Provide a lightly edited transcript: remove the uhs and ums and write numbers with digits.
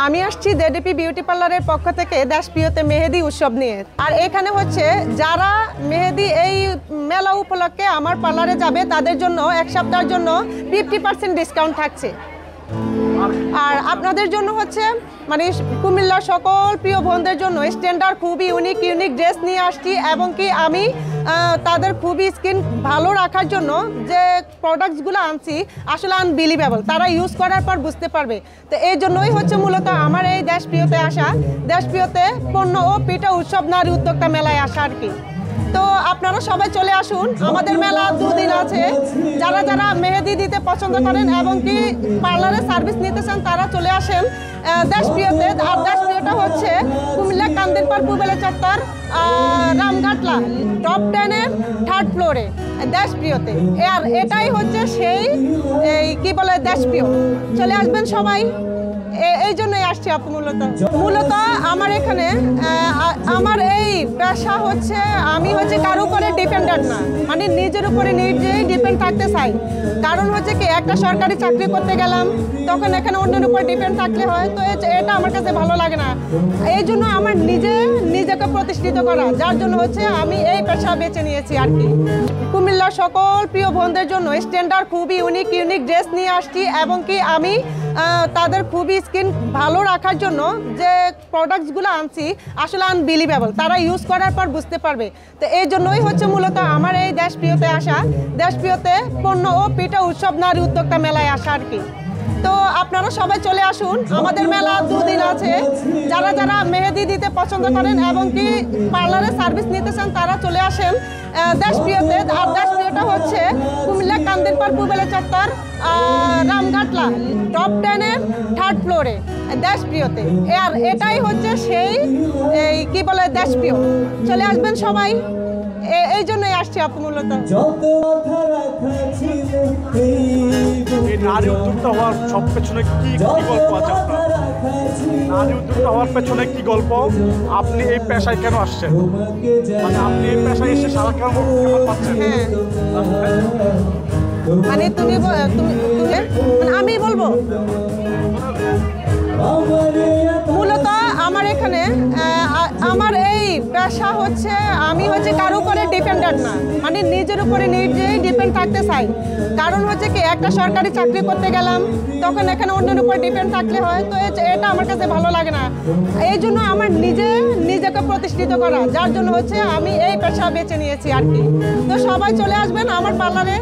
আমি আসছি JDP beauty পার্লারের পক্ষ থেকে দেশপ্রিয়তে মেহেদি উৎসব নিয়ে। আর এখানে হচ্ছে যারা মেহেদি এই মেলা উপলক্ষে আমার পার্লারে যাবে তাদের জন্য এক সপ্তাহের জন্য 50% ডিসকাউন্ট থাকছে। আর আপনাদের জন্য হচ্ছে মানে কুমিল্লার সকল প্রিয় বোনদের জন্য স্ট্যান্ডার্ড খুবই ইউনিক ড্রেস নিয়ে আসছি, এবং কি আমি তাদের খুবই স্কিন ভালো রাখার জন্য যে প্রোডাক্টসগুলো আনছি আসলে আনবিলিভেবল, তারা ইউজ করার পর বুঝতে পারবে। তো এই জন্যই হচ্ছে মূলত আমার এই দেশপ্রিয়তে আসা, দেশপ্রিয়তে পণ্য ও পিঠা উৎসব নারী উদ্যোক্তা মেলায় আসা আর কি। তো আপনারা সবাই চলে আসুন, আমাদের মেলা 2 দিন আছে। যারা যারা মেহেদি দিতে পছন্দ করেন এবং কি পার্লারে সার্ভিস নিতে চান তারা চলে আসেন দেশপ্রিয়তে। আর দেশপ্রিয়টা হচ্ছে কুমিল্লা কান্দিরপাড় পুবেলা চত্বর রামঘাটলা টপ 10-এর 3rd ফ্লোরে দেশপ্রিয়তে। আর এটাই হচ্ছে সেই কি বলে দেশপ্রিয়। চলে আসবেন সবাই, এই জন্যই আসছি আপু। মূলত আমার এখানে আমার এই পেশা হচ্ছে আমি হচ্ছে কারো উপরে ডিপেন্ডেন্ট না, মানে নিজের উপরে নিজেই ডিপেন্ড থাকতে চাই। কারণ হচ্ছে কি একটা সরকারি চাকরি করতে গেলাম তখন এখানে অন্যের উপর ডিপেন্ড থাকলে হয়, তো এটা আমার কাছে ভালো লাগে না। এই জন্য আমার নিজেকে প্রতিষ্ঠিত করা, যার জন্য হচ্ছে আমি এই পেশা বেছে নিয়েছি আর কি। কুমিল্লার সকল প্রিয় বোনদের জন্য স্ট্যান্ডার্ড খুবই ইউনিক ড্রেস নিয়ে আসছি, এবং কি আমি তাদের খুবই স্কিন ভালো রাখার জন্য যে প্রোডাক্টসগুলো আনছি আসলে আনবিলিভেবল, তারা ইউজ করার পর বুঝতে পারবে। তো এই জন্যই হচ্ছে মূলত আমার এই দেশপ্রিয়তে আসা, দেশপ্রিয়তে পণ্য ও পিঠা উৎসব নারী উদ্যোক্তা মেলায় আসা আর কি। তো আপনারা সবাই চলে আসুন, আমাদের মেলা 2 দিন আছে। যারা যারা মেহেদি দিতে পছন্দ করেন এবং কি পার্লারে সার্ভিস নিতে চান তারা চলে আসেন দেশপ্রিয়তে। আর দেশপ্রিয়টা হচ্ছে কুমিল্লা কান্দিরপাড় পুবেলা চত্বর রামঘাটলা টপ 10-এর 3rd ফ্লোরে দেশপ্রিয়তে। আর এটাই হচ্ছে সেই কি বলে দেশপ্রিয়। চলে আসবেন সবাই, এই জন্যই আসছি আপু মূলত। নারী উদ্যোক্তা হওয়ার সব পেছনে কি গল্প আছে আপনার? নারী উদ্যোক্তা হওয়ার পেছনে কি গল্প? আপনি এই পেশায় কেন আসছেন, মানে আপনি এই পেশায় এসে সারা কেমন পাচ্ছেন? মানে তুমি মানে আমি বলবো মূলত আমার এখানে আমার এই পেশা হচ্ছে আমি হচ্ছে কারো উপরে ডিপেন্ডেন্ট না, মানে নিজের উপরে নিজেই ডিপেন্ড থাকতে চাই। কারণ হচ্ছে কি একটা সরকারি চাকরি করতে গেলাম তখন এখানে অন্যের উপর ডিপেন্ড থাকলে হয়, তো এটা আমার কাছে ভালো লাগে না। এই জন্য আমার নিজেকে প্রতিষ্ঠিত করা, যার জন্য হচ্ছে আমি এই পেশা বেছে নিয়েছি আর কি। তো সবাই চলে আসবেন আমার পার্লারে।